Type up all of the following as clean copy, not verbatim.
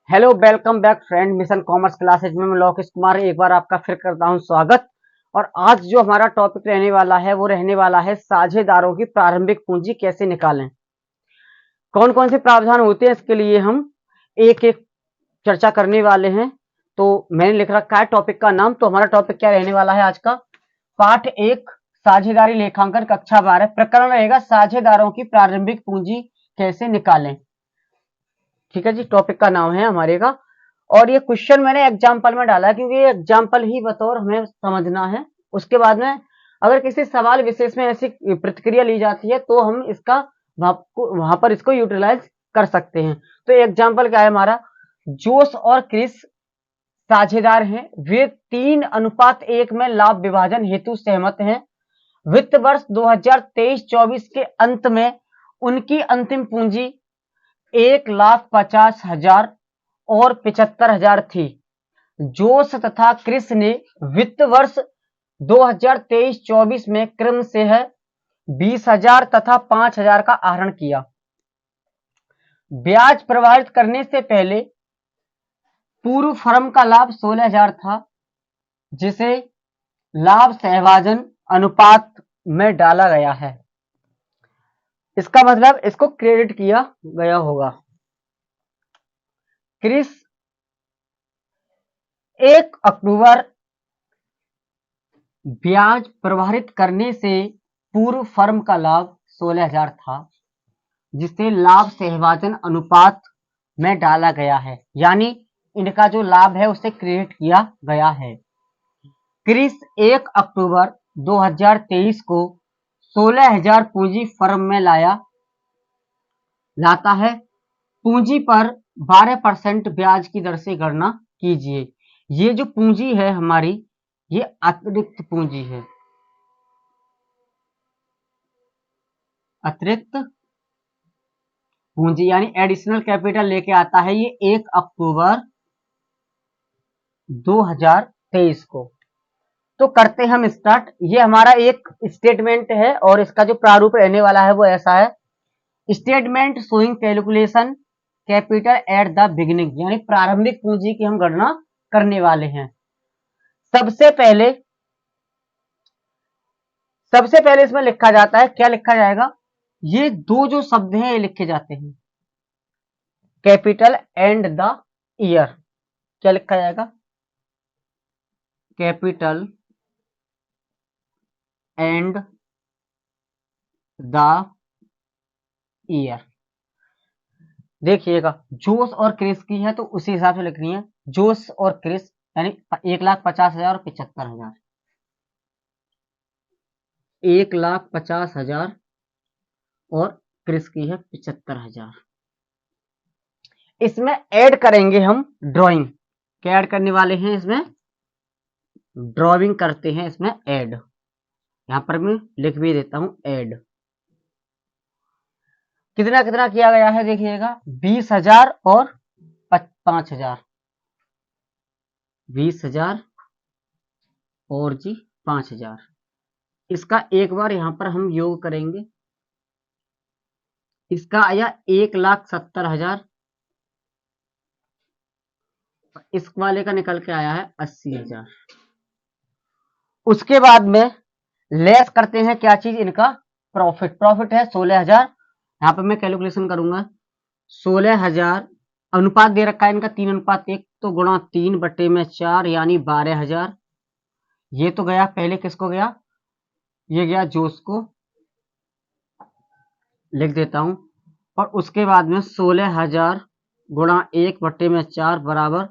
Hello welcome back friend mission commerce classes में मैं लोकेश कुमार एक बार आपका फिर करता हूं स्वागत। और आज जो हमारा टॉपिक रहने वाला है वो रहने वाला है साझेदारों की प्रारंभिक पूंजी कैसे निकालें। कौन कौन से प्रावधान होते हैं इसके लिए हम एक एक चर्चा करने वाले हैं। तो मैंने लिख रखा है टॉपिक का नाम। तो हमारा टॉपिक क्या रहने वाला है आज का? पाठ 1 साझेदारी लेखांकन कक्षा 12 प्रकरण रहेगा साझेदारों की प्रारंभिक पूंजी कैसे निकालें। ठीक है जी, टॉपिक का नाम है हमारे का। और ये क्वेश्चन मैंने एग्जाम्पल में डाला है क्योंकि ये एग्जाम्पल ही बतौर हमें समझना है। उसके बाद में अगर किसी सवाल विशेष में ऐसी प्रतिक्रिया ली जाती है तो हम इसका वहां पर इसको यूटिलाइज कर सकते हैं। तो एग्जाम्पल क्या है हमारा? जोश और क्रिस साझेदार हैं। वे 3:1 में लाभ विभाजन हेतु सहमत हैं। वित्त वर्ष 2023-24 के अंत में उनकी अंतिम पूंजी 1,50,000 और 75,000 थी। जोश तथा क्रिस ने वित्त वर्ष 2023-24 में क्रम से है 20,000 तथा 5,000 का आहरण किया। ब्याज प्रवाहित करने से पहले पूर्व फर्म का लाभ 16,000 था, जिसे लाभ सहभाजन अनुपात में डाला गया है। इसका मतलब इसको क्रेडिट किया गया होगा। क्रिस 1 अक्टूबर ब्याज प्रवाहित करने से पूर्व फर्म का लाभ 16,000 था, जिसे लाभ सहभाजन अनुपात में डाला गया है, यानी इनका जो लाभ है उसे क्रेडिट किया गया है। क्रिस 1 अक्टूबर 2023 को 16,000 पूंजी फर्म में लाता है। पूंजी पर 12% ब्याज की दर से गणना कीजिए। ये जो पूंजी है हमारी, ये अतिरिक्त पूंजी है। अतिरिक्त पूंजी यानी एडिशनल कैपिटल लेके आता है ये 1 अक्टूबर 2023 को। तो करते हम स्टार्ट। ये हमारा एक स्टेटमेंट है और इसका जो प्रारूप रहने वाला है वो ऐसा है। Statement showing calculation capital at the beginning, यानी प्रारंभिक पूंजी की हम गणना करने वाले हैं। सबसे पहले इसमें लिखा जाता है, क्या लिखा जाएगा? ये दो जो शब्द हैं ये लिखे जाते हैं, कैपिटल एंड द ईयर। क्या लिखा जाएगा? Capital and the year. देखिएगा, जोश और क्रिस की है तो उसी हिसाब से लिखनी है। जोश और क्रिस यानी 1,50,000 और 75,000। 1,50,000 और क्रिस की है 75,000। इसमें ऐड करेंगे हम ड्राइंग। क्या ऐड करने वाले हैं इसमें? ड्राइंग करते हैं इसमें ऐड। यहां पर मैं लिख भी देता हूं ऐड। कितना कितना किया गया है देखिएगा, 20,000 और 5,000। 20,000 और जी 5,000। इसका एक बार यहां पर हम योग करेंगे। इसका आया 1,70,000। इस वाले का निकल के आया है 80,000। उसके बाद में लेस करते हैं क्या चीज? इनका प्रॉफिट। प्रॉफिट है 16,000। यहां पर मैं कैलकुलेशन करूंगा। 16,000 अनुपात दे रखा है इनका 3:1, तो गुणा 3/4 यानी 12,000। ये तो गया पहले, किसको गया? ये गया जोश को, लिख देता हूं। और उसके बाद में 16,000 गुणा 1/4 बराबर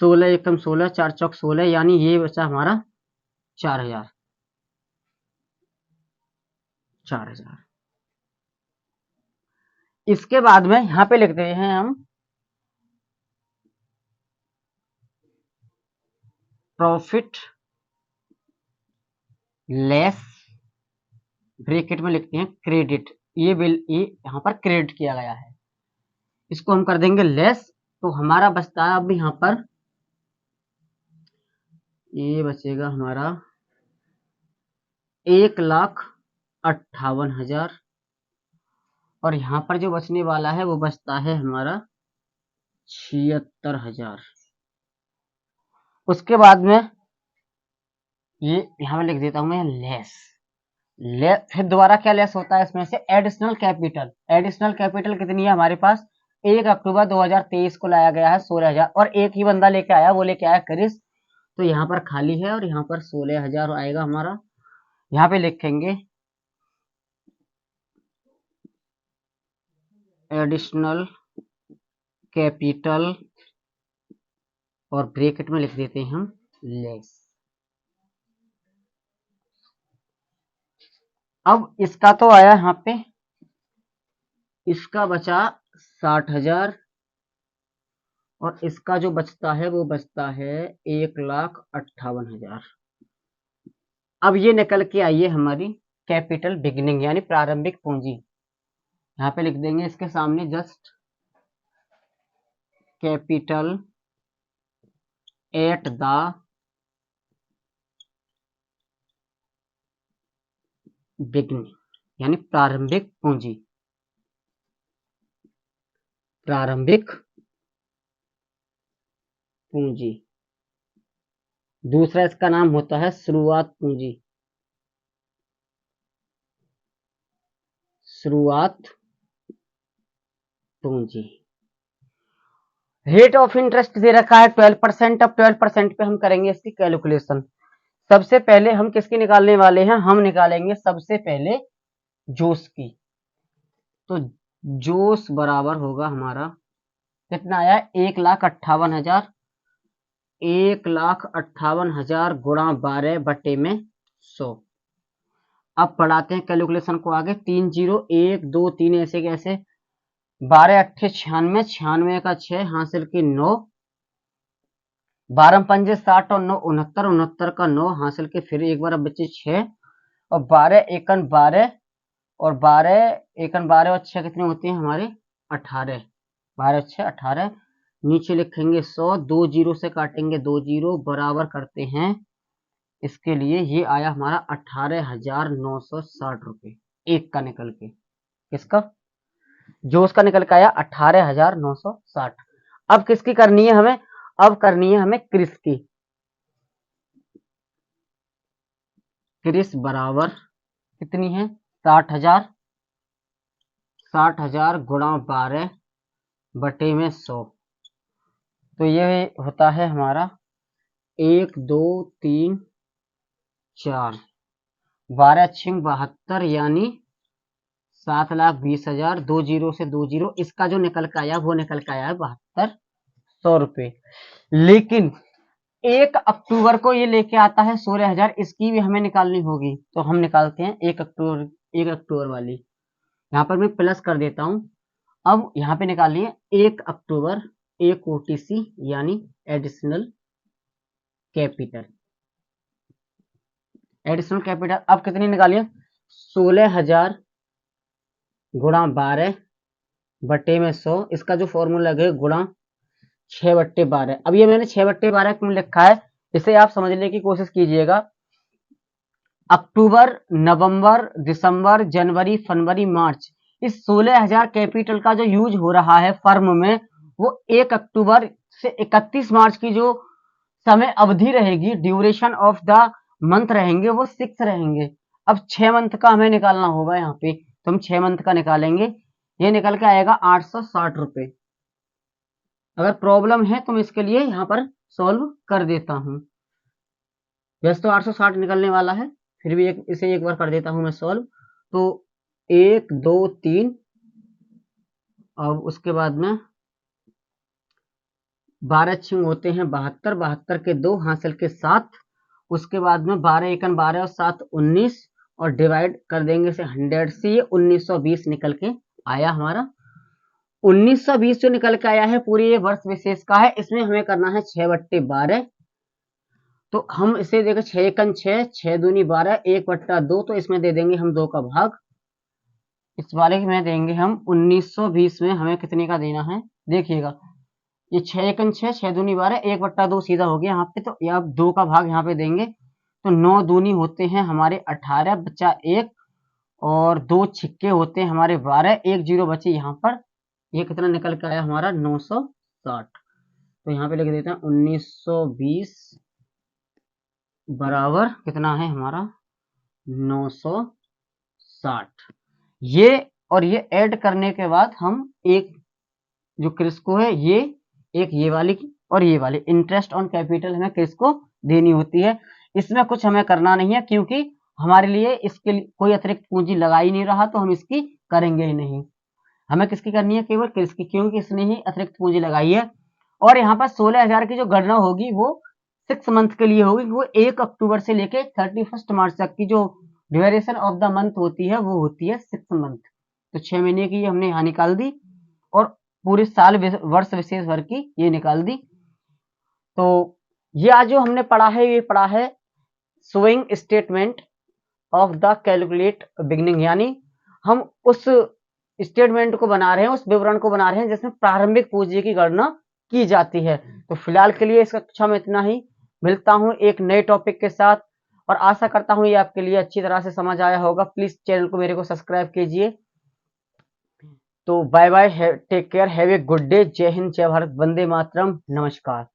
16 एकम 16, 4 चौक 16, यानी ये बचा हमारा 4,000। 4,000। इसके बाद में यहां पे लिखते हैं हम प्रॉफिट लेस, ब्रैकेट में लिखते हैं क्रेडिट। ये बिल ये यहां पर क्रेडिट किया गया है, इसको हम कर देंगे लेस। तो हमारा बचता है अब यहां पर, ये बचेगा हमारा 1,58,000। और यहां पर जो बचने वाला है वो बचता है हमारा 76,000। उसके बाद में ये यहां पे लिख देता हूं मैं लेस। फिर दोबारा क्या लेस होता है इसमें से, एडिशनल कैपिटल। एडिशनल कैपिटल कितनी है हमारे पास, 1 अक्टूबर 2023 को लाया गया है 16,000, और एक ही बंदा लेके आया, वो लेके आया क्रिस। तो यहाँ पर खाली है और यहाँ पर 16,000 आएगा हमारा। यहाँ पे लिखेंगे एडिशनल कैपिटल और ब्रैकेट में लिख देते हैं हम लेस। अब इसका तो आया यहाँ पे, इसका बचा 60,000, और इसका जो बचता है वो बचता है 1,58,000। अब ये निकल के आई है हमारी कैपिटल बिगिनिंग यानी प्रारंभिक पूंजी। यहाँ पे लिख देंगे इसके सामने just capital at the beginning यानी प्रारंभिक पूंजी। प्रारंभिक पूंजी। दूसरा इसका नाम होता है शुरुआत पूंजी। शुरुआत पूंजी। रेट ऑफ इंटरेस्ट दे रखा है 12%। अब 12% पे हम करेंगे इसकी कैलकुलेशन। सबसे पहले हम किसकी निकालने वाले हैं, हम निकालेंगे सबसे पहले जोश की। तो जोश बराबर होगा हमारा कितना आया, 1,58,000। 1,58,000 गुणा 12 बटे में 100। अब बढ़ाते हैं कैलकुलेशन को आगे, 3 0 1 2 3 ऐसे कैसे, 12 अट्ठे 96, 96 का 6 हासिल की 9, 12 पंजे 60 और 9 69, 69 का 9 हासिल के फिर एक बार अब बच्चे 6, और 12 एकन 12, और 12 एकन 12 और 6 कितने होते हैं हमारे 18, 12 6 18। नीचे लिखेंगे 100, 2 जीरो से काटेंगे 2 जीरो, बराबर करते हैं इसके लिए, ये आया हमारा 18,960 रुपए एक का निकल के। किसका, जो उसका निकल के आया 18,960। अब किसकी करनी है हमें, अब करनी है हमें क्रिस की। क्रिस बराबर कितनी है 60,000। 60,000 गुणा 12 बटे में 100। तो ये होता है हमारा 1 2 3 4, 12 छिंग 72 यानी 7,20,000। 2 जीरो से 2 जीरो, इसका जो निकल के आया वो निकल के आया है 7200 रुपए। लेकिन 1 अक्टूबर को ये लेके आता है 16,000, इसकी भी हमें निकालनी होगी। तो हम निकालते हैं 1 अक्टूबर वाली। यहाँ पर मैं प्लस कर देता हूं। अब यहाँ पे निकालिए 1 अक्टूबर, एक ओटीसी यानी एडिशनल कैपिटल। एडिशनल कैपिटल अब कितनी निकालिए, 16,000 गुणा 12 बटे में 100। इसका जो फॉर्मूला लगेगा गुणा 6 बट्टे 12। अब ये मैंने 6 बट्टे 12 क्यों लिखा है, इसे आप समझने की कोशिश कीजिएगा। अक्टूबर, नवंबर, दिसंबर, जनवरी, फरवरी, मार्च, इस 16,000 कैपिटल का जो यूज हो रहा है फर्म में, वो 1 अक्टूबर से 31 मार्च की जो समय अवधि रहेगी, ड्यूरेशन ऑफ द मंथ रहेंगे, वो 6 रहेंगे। अब 6 मंथ का हमें निकालना होगा यहाँ पे, तो हम 6 मंथ का निकालेंगे। ये निकल के आएगा 860 रुपए। अगर प्रॉब्लम है तो मैं इसके लिए यहाँ पर सॉल्व कर देता हूँ। वैसे तो 860 निकलने वाला है, फिर भी इसे एक बार कर देता हूँ मैं सॉल्व। तो 1 2 3, और उसके बाद में 12 छिंग होते हैं 72, 72 के 2 हासिल के 7, उसके बाद में 12 एकन 12 और 7 19, और डिवाइड कर देंगे इसे 100 से। ये 1920 निकल के आया हमारा। 1920 जो निकल के आया है पूरे ये वर्ष विशेष का है। इसमें हमें करना है 6 बट्टे 12। तो हम इसे देखो 6 एकन 6, 6 दूनी 12, 1 बट्टा 2, तो इसमें दे देंगे हम 2 का भाग। इस वाले में देंगे हम 1920 में हमें कितने का देना है, देखिएगा ये 6 एकन 6, 6 दूनी 12, 1 बट्टा 2 सीधा हो गया यहाँ पे। तो ये अब 2 का भाग यहाँ पे देंगे, तो 9 दूनी होते हैं हमारे 18, बचा 1, और 2 छिक्के होते हैं हमारे 12, 1 जीरो बचे यहाँ पर। ये कितना निकल के आया हमारा 960 तो यहाँ पे लिख देते हैं 1920 बराबर कितना है हमारा 960। ये और ये ऐड करने के बाद हम एक जो क्रिस्को है ये वाली और ये वाली इंटरेस्ट ऑन कैपिटल हमें क्रिस्को देनी होती है। इसमें कुछ हमें करना नहीं है क्योंकि हमारे लिए इसके लिए कोई अतिरिक्त पूंजी लगा ही नहीं रहा, तो हम इसकी करेंगे ही नहीं। हमें किसकी करनी है, केवल क्रिस्की, क्योंकि इसने ही अतिरिक्त पूंजी लगाई है। और यहाँ पर 16,000 की जो गणना होगी वो 6 मंथ के लिए होगी। वो 1 अक्टूबर से लेके 31 मार्च तक की जो ड्यूरेशन ऑफ द मंथ होती है वो होती है 6 मंथ। तो 6 महीने की हमने यहाँ निकाल दी और पूरे साल वर्ष विशेष भर की ये निकाल दी। तो ये आज जो हमने पढ़ा है ये पढ़ा है showing statement of the calculate beginning, यानी हम उस स्टेटमेंट को बना रहे हैं, उस विवरण को बना रहे हैं जिसमें प्रारंभिक पूंजी की गणना की जाती है। तो फिलहाल के लिए इस कक्षा में इतना ही। मिलता हूं एक नए टॉपिक के साथ और आशा करता हूं ये आपके लिए अच्छी तरह से समझ आया होगा। प्लीज चैनल को मेरे को सब्सक्राइब कीजिए। तो bye bye, take care, have a good day. जय हिंद, जय भारत, वंदे मातरम, नमस्कार।